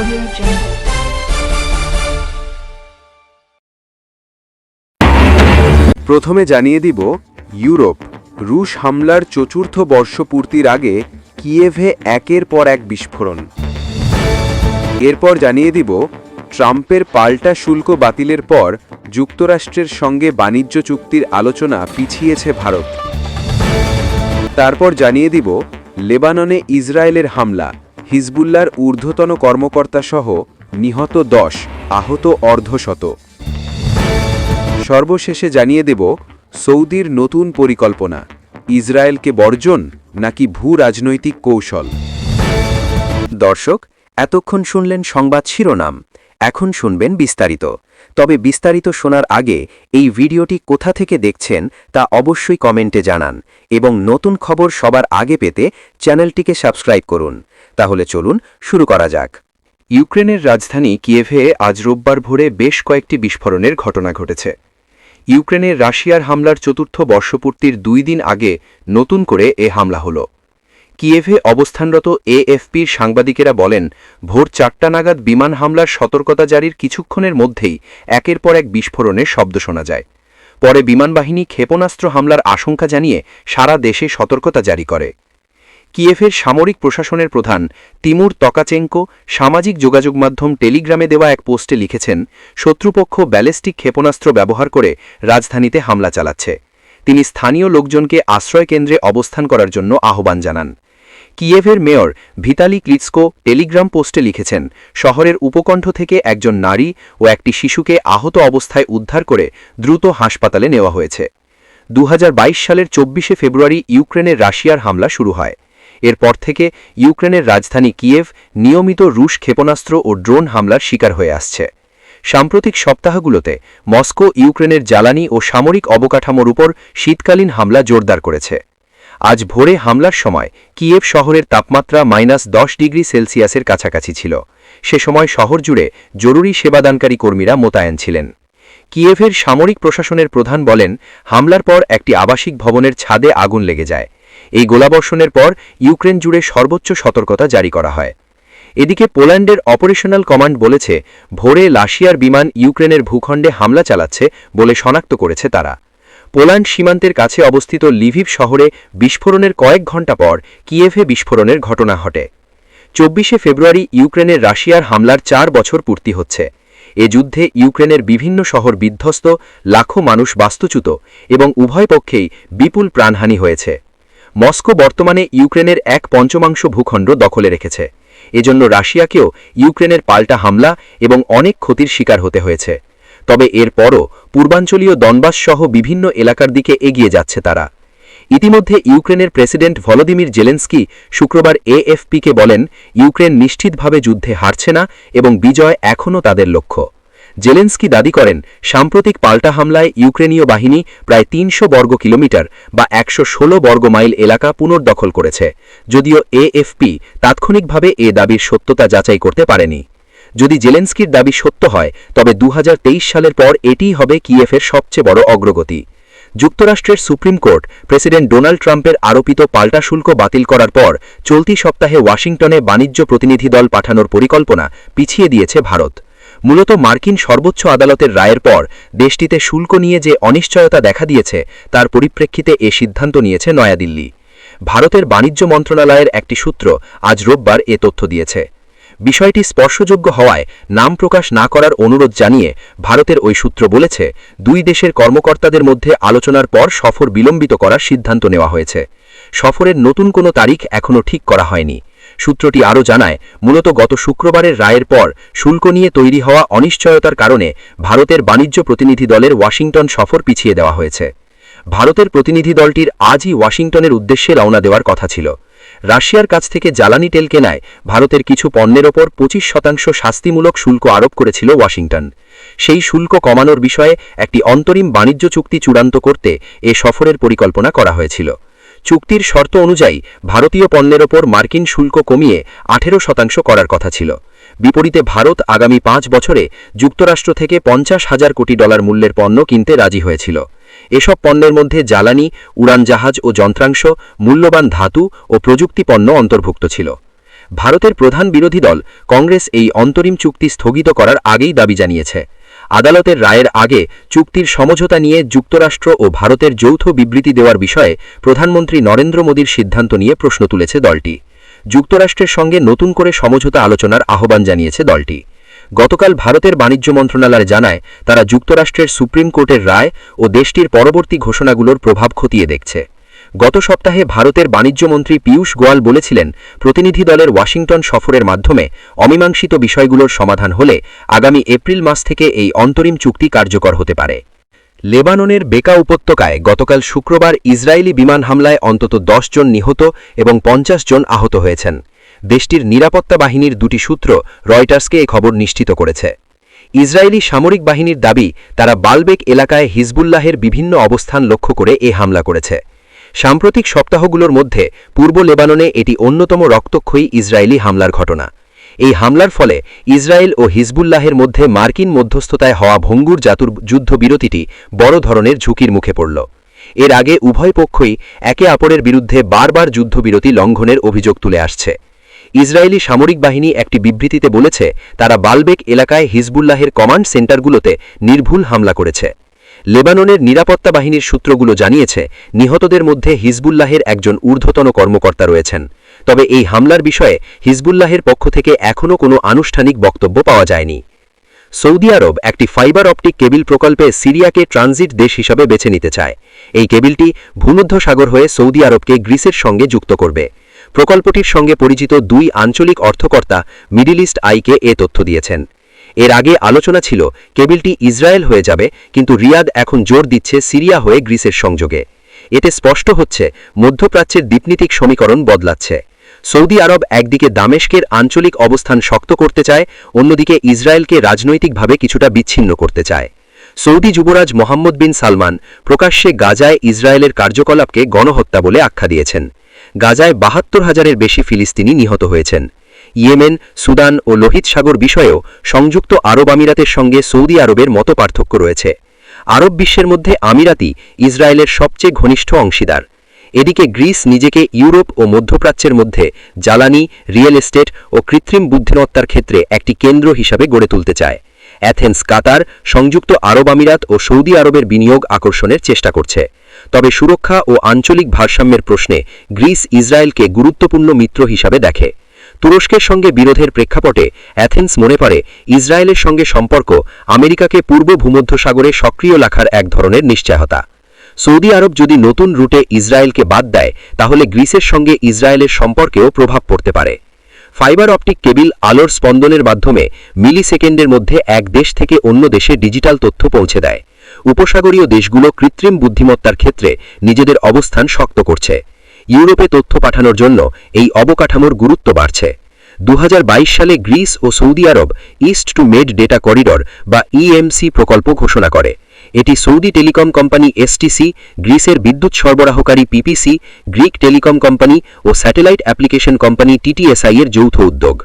Audio Jungle. প্রথমে জানিয়ে দিব ইউরোপ রুশ হামলার চতুর্থ বর্ষপূর্তির আগে কিয়েভে একের পর এক বিস্ফোরণ। এরপর জানিয়ে দিব ট্রাম্পের পাল্টা শুল্ক বাতিলের পর যুক্তরাষ্ট্রের সঙ্গে বাণিজ্য চুক্তির আলোচনা পিছিয়েছে ভারত। তারপর জানিয়ে দিব লেবাননে ইসরায়েলের হামলা, হিজবুল্লাহর ঊর্ধ্বতন কর্মকর্তা সহ নিহত 10, আহত অর্ধশত। সর্বশেষে জানিয়ে দেব সৌদির নতুন পরিকল্পনা, ইসরায়েলকে বর্জন নাকি ভূ রাজনৈতিক কৌশল। দর্শক, এতক্ষণ শুনলেন সংবাদ শিরোনাম, এখন শুনবেন বিস্তারিত। তবে বিস্তারিত শোনার আগে এই ভিডিওটি কোথা থেকে দেখছেন তা অবশ্যই কমেন্টে জানান এবং নতুন খবর সবার আগে পেতে চ্যানেলটিকে সাবস্ক্রাইব করুন। তাহলে চলুন শুরু করা যাক। ইউক্রেনের রাজধানী কিয়েভে আজ রোববার ভোরে বেশ কয়েকটি বিস্ফোরণের ঘটনা ঘটেছে। ইউক্রেনের রাশিয়ার হামলার চতুর্থ বর্ষপূর্তির 2 দিন আগে নতুন করে এ হামলা হল। কিয়েভে অবস্থানরত এএফপির সাংবাদিকেরা বলেন, ভোর 4টা নাগাদ বিমান হামলার সতর্কতা জারির কিছুক্ষণের মধ্যেই একের পর এক বিস্ফোরণের শব্দ শোনা যায়। পরে বিমানবাহিনী ক্ষেপণাস্ত্র হামলার আশঙ্কা জানিয়ে সারা দেশে সতর্কতা জারি করে। কিয়েভের সামরিক প্রশাসনের প্রধান তিমুর তকাচেঙ্কো সামাজিক যোগাযোগ মাধ্যম টেলিগ্রামে দেওয়া এক পোস্টে লিখেছেন, শত্রুপক্ষ ব্যালিস্টিক ক্ষেপণাস্ত্র ব্যবহার করে রাজধানীতে হামলা চালাচ্ছে। তিনি স্থানীয় লোকজনকে আশ্রয়কেন্দ্রে অবস্থান করার জন্য আহ্বান জানান। কিয়েভের মেয়র ভিতালি ক্লিৎসকো টেলিগ্রাম পোস্টে লিখেছেন, শহরের উপকণ্ঠ থেকে একজন নারী ও একটি শিশুকে আহত অবস্থায় উদ্ধার করে দ্রুত হাসপাতালে নেওয়া হয়েছে। 2022 সালের 24শে ফেব্রুয়ারি ইউক্রেনের রাশিয়ার হামলা শুরু হয়। এরপর থেকে ইউক্রেনের রাজধানী কিয়েভ নিয়মিত রুশ ক্ষেপণাস্ত্র ও ড্রোন হামলার শিকার হয়ে আসছে। সাম্প্রতিক সপ্তাহগুলোতে মস্কো ইউক্রেনের জ্বালানি ও সামরিক অবকাঠামোর উপর শীতকালীন হামলা জোরদার করেছে। আজ ভোরে হামলার সময় কিয়েভ শহরের তাপমাত্রা -10 ডিগ্রি সেলসিয়াসের কাছাকাছি ছিল। সে সময় শহর জুড়ে জরুরি সেবাদানকারী কর্মীরা মোতায়েন ছিলেন। কিয়েভের সামরিক প্রশাসনের প্রধান বলেন, হামলার পর একটি আবাসিক ভবনের ছাদে আগুন লেগে যায়। এই গোলাবর্ষণের পর ইউক্রেন জুড়ে সর্বোচ্চ সতর্কতা জারি করা হয়। এদিকে পোল্যান্ডের অপারেশনাল কমান্ড বলেছে, ভোরে রাশিয়ার বিমান ইউক্রেনের ভূখণ্ডে হামলা চালাচ্ছে বলে শনাক্ত করেছে তারা। পোল্যান্ড সীমান্তের কাছে অবস্থিত লিভিভ শহরে বিস্ফোরণের কয়েক ঘণ্টা পর কিয়েভে বিস্ফোরণের ঘটনা ঘটে। 24শে ফেব্রুয়ারি ইউক্রেনের রাশিয়ার হামলার 4 বছর পূর্তি হচ্ছে। এ যুদ্ধে ইউক্রেনের বিভিন্ন শহর বিধ্বস্ত, লাখো মানুষ বাস্তুচ্যুত এবং উভয় পক্ষেই বিপুল প্রাণহানি হয়েছে। মস্কো বর্তমানে ইউক্রেনের 1/5 ভূখণ্ড দখলে রেখেছে। এজন্য রাশিয়াকেও ইউক্রেনের পাল্টা হামলা এবং অনেক ক্ষতির শিকার হতে হয়েছে। তবে এরপরও পূর্বাঞ্চলীয় দনবাস সহ বিভিন্ন এলাকার দিকে এগিয়ে যাচ্ছে তারা। ইতিমধ্যে ইউক্রেনের প্রেসিডেন্ট ভলোদিমির জেলেনস্কি শুক্রবার এএফপিকে বলেন, ইউক্রেন নিশ্চিতভাবে যুদ্ধে হারছে না এবং বিজয় এখনও তাদের লক্ষ্য। জেলেনস্কি দাবি করেন, সাম্প্রতিক পাল্টা হামলায় ইউক্রেনীয় বাহিনী প্রায় 300 বর্গ কিলোমিটার বা 116 বর্গ মাইল এলাকা পুনর্দখল করেছে, যদিও এএফপি তাৎক্ষণিকভাবে এ দাবির সত্যতা যাচাই করতে পারেনি। যদি জেলেনস্কির দাবি সত্য হয়, তবে 2023 সালের পর এটিই হবে কিয়েভের সবচেয়ে বড় অগ্রগতি। যুক্তরাষ্ট্রের সুপ্রিম কোর্ট প্রেসিডেন্ট ডোনাল্ড ট্রাম্পের আরোপিত পাল্টা শুল্ক বাতিল করার পর চলতি সপ্তাহে ওয়াশিংটনে বাণিজ্য প্রতিনিধি দল পাঠানোর পরিকল্পনা পিছিয়ে দিয়েছে ভারত। মূলত মার্কিন সর্বোচ্চ আদালতের রায়ের পর দেশটিতে শুল্ক নিয়ে যে অনিশ্চয়তা দেখা দিয়েছে তার পরিপ্রেক্ষিতে এ সিদ্ধান্ত নিয়েছে নয়াদিল্লি। ভারতের বাণিজ্য মন্ত্রণালয়ের একটি সূত্র আজ রোববার এ তথ্য দিয়েছে। বিষয়টি স্পর্শযোগ্য হওয়ায় নাম প্রকাশ না করার অনুরোধ জানিয়ে ভারতের ওই সূত্র বলেছে, 2 দেশের কর্মকর্তাদের মধ্যে আলোচনার পর সফর বিলম্বিত করার সিদ্ধান্ত নেওয়া হয়েছে। সফরের নতুন কোনো তারিখ এখনও ঠিক করা হয়নি। সূত্রটি আরও জানায়, মূলত গত শুক্রবারের রায়ের পর শুল্ক নিয়ে তৈরি হওয়া অনিশ্চয়তার কারণে ভারতের বাণিজ্য প্রতিনিধি দলের ওয়াশিংটন সফর পিছিয়ে দেওয়া হয়েছে। ভারতের প্রতিনিধি দলটির আজই ওয়াশিংটনের উদ্দেশ্যে রওনা দেওয়ার কথা ছিল। রাশিয়ার কাছ থেকে জ্বালানি তেল কেনায় ভারতের কিছু পণ্যের ওপর 25% শাস্তিমূলক শুল্ক আরোপ করেছিল ওয়াশিংটন। সেই শুল্ক কমানোর বিষয়ে একটি অন্তরিম বাণিজ্য চুক্তি চূড়ান্ত করতে এ সফরের পরিকল্পনা করা হয়েছিল। চুক্তির শর্ত অনুযায়ী ভারতীয় পণ্যের ওপর মার্কিন শুল্ক কমিয়ে 18% করার কথা ছিল। বিপরীতে ভারত আগামী 5 বছরে যুক্তরাষ্ট্র থেকে $50,000 কোটি মূল্যের পণ্য কিনতে রাজি হয়েছিল। এসব পণ্যের মধ্যে জ্বালানি, উড়ানজাহাজ ও যন্ত্রাংশ, মূল্যবান ধাতু ও প্রযুক্তি পণ্য অন্তর্ভুক্ত ছিল। ভারতের প্রধান বিরোধী দল কংগ্রেস এই অন্তরিম চুক্তি স্থগিত করার আগেই দাবি জানিয়েছে। আদালতের রায়ের আগে চুক্তির সমঝোতা নিয়ে যুক্তরাষ্ট্র ও ভারতের যৌথ বিবৃতি দেওয়ার বিষয়ে প্রধানমন্ত্রী নরেন্দ্র মোদীর সিদ্ধান্ত নিয়ে প্রশ্ন তুলেছে দলটি। যুক্তরাষ্ট্রের সঙ্গে নতুন করে সমঝোতা আলোচনার আহ্বান জানিয়েছে দলটি। গতকাল ভারতের বাণিজ্য মন্ত্রণালয় জানায় তারা যুক্তরাষ্ট্রের সুপ্রিম কোর্টের রায় ও দেশটির পরবর্তী ঘোষণাগুলোর প্রভাব খতিয়ে দেখছে। গত সপ্তাহে ভারতের বাণিজ্যমন্ত্রী পীয়ূষ গোয়াল বলেছিলেন, প্রতিনিধি দলের ওয়াশিংটন সফরের মাধ্যমে অমীমাংসিত বিষয়গুলোর সমাধান হলে আগামী এপ্রিল মাস থেকে এই অন্তরিম চুক্তি কার্যকর হতে পারে। লেবাননের বেকা উপত্যকায় গতকাল শুক্রবার ইসরায়েলি বিমান হামলায় অন্তত 10 জন নিহত এবং 50 জন আহত হয়েছেন। দেশটির নিরাপত্তা বাহিনীর দুটি সূত্র রয়টার্সকে এ খবর নিশ্চিত করেছে। ইসরায়েলি সামরিক বাহিনীর দাবি, তারা বালবেক এলাকায় হিজবুল্লাহের বিভিন্ন অবস্থান লক্ষ্য করে এ হামলা করেছে। সাম্প্রতিক সপ্তাহগুলোর মধ্যে পূর্ব লেবাননে এটি অন্যতম রক্তক্ষয়ী ইসরায়েলি হামলার ঘটনা। এই হামলার ফলে ইসরায়েল ও হিজবুল্লাহের মধ্যে মার্কিন মধ্যস্থতায় হওয়া ভঙ্গুর যুদ্ধবিরতিটি বড় ধরনের ঝুঁকির মুখে পড়ল। এর আগে উভয় পক্ষই একে অপরের বিরুদ্ধে বারবার যুদ্ধবিরতি লঙ্ঘনের অভিযোগ তুলে আসছে। ইসরায়েলি সামরিক বাহিনী একটি বিবৃতিতে বলেছে, তারা বালবেক এলাকায় হিজবুল্লাহের কমান্ড সেন্টারগুলোতে নির্ভুল হামলা করেছে। লেবাননের নিরাপত্তা বাহিনীর সূত্রগুলো জানিয়েছে, নিহতদের মধ্যে হিজবুল্লাহের একজন ঊর্ধ্বতন কর্মকর্তা রয়েছেন। তবে এই হামলার বিষয়ে হিজবুল্লাহের পক্ষ থেকে এখনও কোনো আনুষ্ঠানিক বক্তব্য পাওয়া যায়নি। সৌদি আরব একটি ফাইবার অপটিক কেবিল প্রকল্পে সিরিয়াকে ট্রানজিট দেশ হিসাবে বেছে নিতে চায়। এই কেবিলটি ভূমধ্যসাগর হয়ে সৌদি আরবকে গ্রিসের সঙ্গে যুক্ত করবে। প্রকল্পটির সঙ্গে পরিচিত দুই আঞ্চলিক অর্থকর্তা মিডল ইস্ট আইকে এ তথ্য দিয়েছেন। এর আগে আলোচনা ছিল কেবিলটি ইসরায়েল হয়ে যাবে, কিন্তু রিয়াদ এখন জোর দিচ্ছে সিরিয়া হয়ে গ্রিসের সংযোগে। এতে স্পষ্ট হচ্ছে মধ্যপ্রাচ্যের দ্বীপনীতিক সমীকরণ বদলাচ্ছে। সৌদি আরব একদিকে দামেস্কের আঞ্চলিক অবস্থান শক্ত করতে চায়, অন্যদিকে ইসরায়েলকে রাজনৈতিকভাবে কিছুটা বিচ্ছিন্ন করতে চায়। সৌদি যুবরাজ মোহাম্মদ বিন সালমান প্রকাশ্যে গাজায় ইসরায়েলের কার্যকলাপকে গণহত্যা বলে আখ্যা দিয়েছেন। গাজায় ৭২,০০০-এর বেশি ফিলিস্তিনি নিহত হয়েছেন। ইয়েমেন, সুদান ও লোহিত সাগর বিষয়েও সংযুক্ত আরব আমিরাতের সঙ্গে সৌদি আরবের মতপার্থক্য রয়েছে। আরব বিশ্বের মধ্যে আমিরাতই ইসরায়েলের সবচেয়ে ঘনিষ্ঠ অংশীদার। এদিকে গ্রিস নিজেকে ইউরোপ ও মধ্যপ্রাচ্যের মধ্যে জ্বালানি, রিয়েল এস্টেট ও কৃত্রিম বুদ্ধিমত্তার ক্ষেত্রে একটি কেন্দ্র হিসাবে গড়ে তুলতে চায়। অ্যাথেন্স, কাতার, সংযুক্ত আরব আমিরাত ও সৌদি আরবের বিনিয়োগ আকর্ষণের চেষ্টা করছে। তবে সুরক্ষা ও আঞ্চলিক ভারসাম্যের প্রশ্নে গ্রিস ইসরায়েলকে গুরুত্বপূর্ণ মিত্র হিসাবে দেখে। তুরস্কের সঙ্গে বিরোধের প্রেক্ষাপটে অ্যাথেন্স মনে করে ইসরায়েলের সঙ্গে সম্পর্ক আমেরিকাকে পূর্ব ভূমধ্যসাগরে সক্রিয় রাখার এক ধরনের নিশ্চয়তা। সৌদি আরব যদি নতুন রুটে ইসরায়েলকে বাদ দেয়, তাহলে গ্রিসের সঙ্গে ইসরায়েলের সম্পর্কেও প্রভাব পড়তে পারে। ফাইবার অপটিক কেবিল আলোর স্পন্দনের মাধ্যমে মিলিসেকেন্ডের মধ্যে এক দেশ থেকে অন্য দেশে ডিজিটাল তথ্য পৌঁছে দেয়। উপসাগরীয় দেশগুলো কৃত্রিম বুদ্ধিমত্তার ক্ষেত্রে নিজেদের অবস্থান শক্ত করছে। ইউরোপে তথ্য পাঠানোর জন্য এই অবকাঠামোর গুরুত্ব বাড়ছে। 2022 সালে গ্রিস ও সৌদি আরব east to Med data corridor বা ইএমসি প্রকল্প ঘোষণা করে। এটি সৌদি টেলিকম কোম্পানি এসটিসি, গ্রিসের বিদ্যুৎ সরবরাহকারী পিপিসি, গ্রিক টেলিকম কোম্পানি ও স্যাটেলাইট অ্যাপ্লিকেশন কোম্পানি টিটিএসআই এর যৌথ উদ্যোগ।